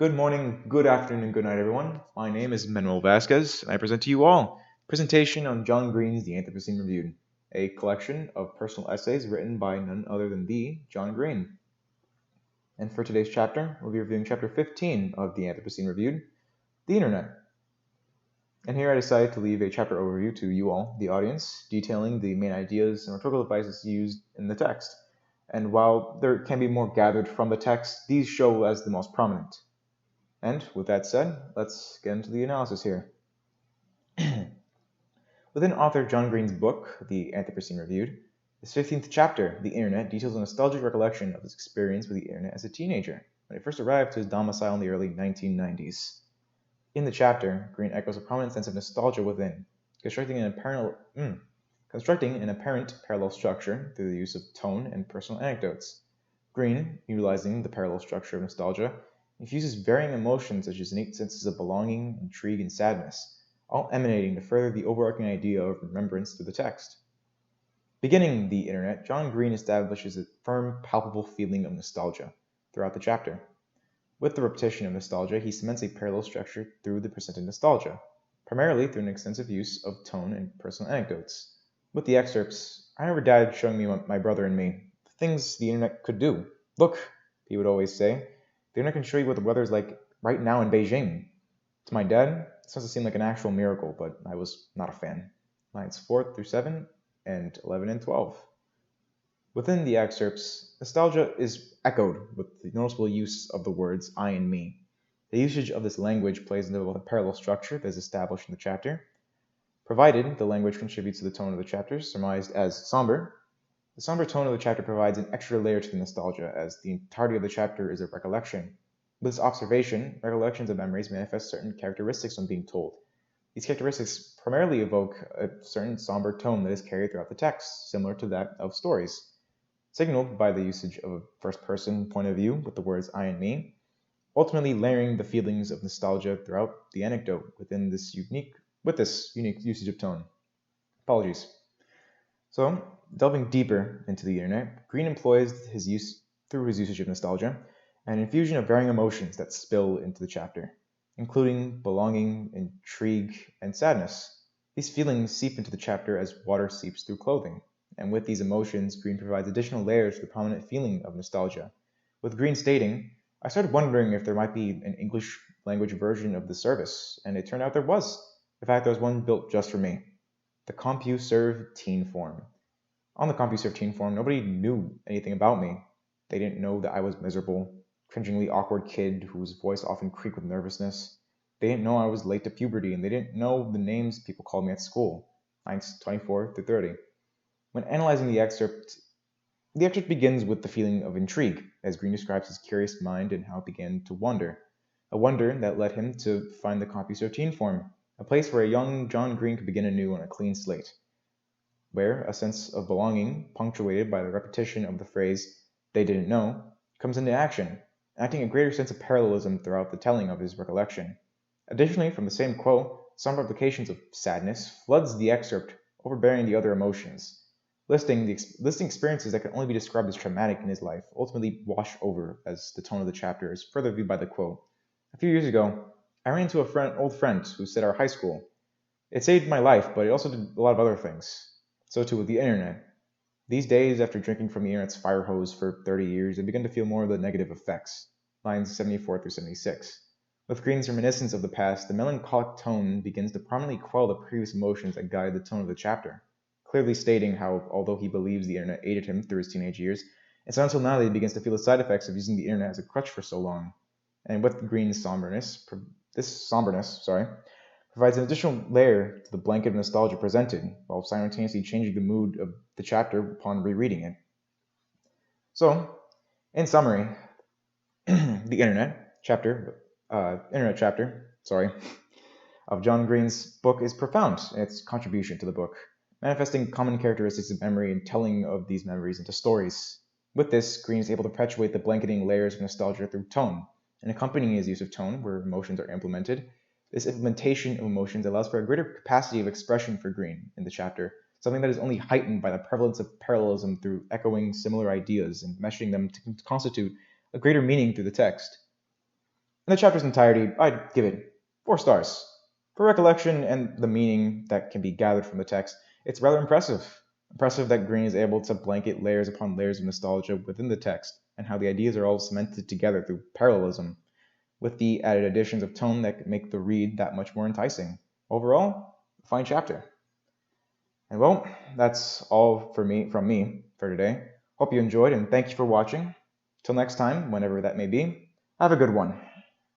Good morning, good afternoon, and good night, everyone. My name is Manuel Vasquez, and I present to you all a presentation on John Green's The Anthropocene Reviewed, a collection of personal essays written by none other than the John Green. And for today's chapter, we'll be reviewing chapter 15 of The Anthropocene Reviewed, The Internet. And here I decided to leave a chapter overview to you all, the audience, detailing the main ideas and rhetorical devices used in the text. And while there can be more gathered from the text, these show as the most prominent. And with that said, let's get into the analysis here. Within author John Green's book, The Anthropocene Reviewed, his 15th chapter, The Internet, details a nostalgic recollection of his experience with the Internet as a teenager, when he first arrived to his domicile in the early 1990s. In the chapter, Green echoes a prominent sense of nostalgia within, constructing an apparent parallel structure through the use of tone and personal anecdotes. Green, utilizing the parallel structure of nostalgia, infuses varying emotions such as innate senses of belonging, intrigue, and sadness, all emanating to further the overarching idea of remembrance through the text. Beginning the Internet, John Green establishes a firm, palpable feeling of nostalgia throughout the chapter. With the repetition of nostalgia, he cements a parallel structure through the presented nostalgia, primarily through an extensive use of tone and personal anecdotes. With the excerpts, I remember Dad showing me my brother and me the things the Internet could do. Look, he would always say, the Internet can show you what the weather's like right now in Beijing. To my dad, this must have seemed like an actual miracle, but I was not a fan. Lines 4 through 7 and 11 and 12. Within the excerpts, nostalgia is echoed with the noticeable use of the words I and me. The usage of this language plays into the parallel structure that is established in the chapter. Provided the language contributes to the tone of the chapter, surmised as somber, the somber tone of the chapter provides an extra layer to the nostalgia, as the entirety of the chapter is a recollection. With this observation, recollections and memories manifest certain characteristics when being told. These characteristics primarily evoke a certain somber tone that is carried throughout the text, similar to that of stories, signaled by the usage of a first-person point of view with the words I and me, ultimately layering the feelings of nostalgia throughout the anecdote with this unique usage of tone. Apologies. So, delving deeper into the Internet, Green employs through his usage of nostalgia, an infusion of varying emotions that spill into the chapter, including belonging, intrigue, and sadness. These feelings seep into the chapter as water seeps through clothing, and with these emotions, Green provides additional layers to the prominent feeling of nostalgia. With Green stating, I started wondering if there might be an English language version of the service, and it turned out there was. In fact, there was one built just for me. The CompuServe teen form. On the CompuServe teen form, nobody knew anything about me. They didn't know that I was miserable, cringingly awkward kid whose voice often creaked with nervousness. They didn't know I was late to puberty, and they didn't know the names people called me at school, lines 24 through 30. When analyzing the excerpt begins with the feeling of intrigue, as Green describes his curious mind and how it began to wander. A wonder that led him to find the CompuServe teen form, a place where a young John Green could begin anew on a clean slate, where a sense of belonging, punctuated by the repetition of the phrase, they didn't know, comes into action, acting a greater sense of parallelism throughout the telling of his recollection. Additionally, from the same quote, some replications of sadness floods the excerpt, overbearing the other emotions. Listing experiences that can only be described as traumatic in his life ultimately wash over as the tone of the chapter is further viewed by the quote. A few years ago, I ran into an old friend who said our high school. It saved my life, but it also did a lot of other things. So too with the Internet. These days, after drinking from the Internet's fire hose for 30 years, I begin to feel more of the negative effects. Lines 74 through 76. With Green's reminiscence of the past, the melancholic tone begins to prominently quell the previous emotions that guide the tone of the chapter, clearly stating how, although he believes the Internet aided him through his teenage years, it's not until now that he begins to feel the side effects of using the Internet as a crutch for so long. And with Green's somberness, provides an additional layer to the blanket of nostalgia presented, while simultaneously changing the mood of the chapter upon rereading it. So, in summary, the Internet chapter of John Green's book is profound in its contribution to the book, manifesting common characteristics of memory and telling of these memories into stories. With this, Green is able to perpetuate the blanketing layers of nostalgia through tone, and accompanying his use of tone, where emotions are implemented, this implementation of emotions allows for a greater capacity of expression for Green in the chapter, something that is only heightened by the prevalence of parallelism through echoing similar ideas and meshing them to constitute a greater meaning through the text. In the chapter's entirety, I'd give it 4 stars. For recollection and the meaning that can be gathered from the text, it's rather impressive. Impressive that Green is able to blanket layers upon layers of nostalgia within the text, and how the ideas are all cemented together through parallelism, with the added additions of tone that make the read that much more enticing. Overall, a fine chapter. And well, that's all from me for today. Hope you enjoyed and thank you for watching. Till next time, whenever that may be, have a good one.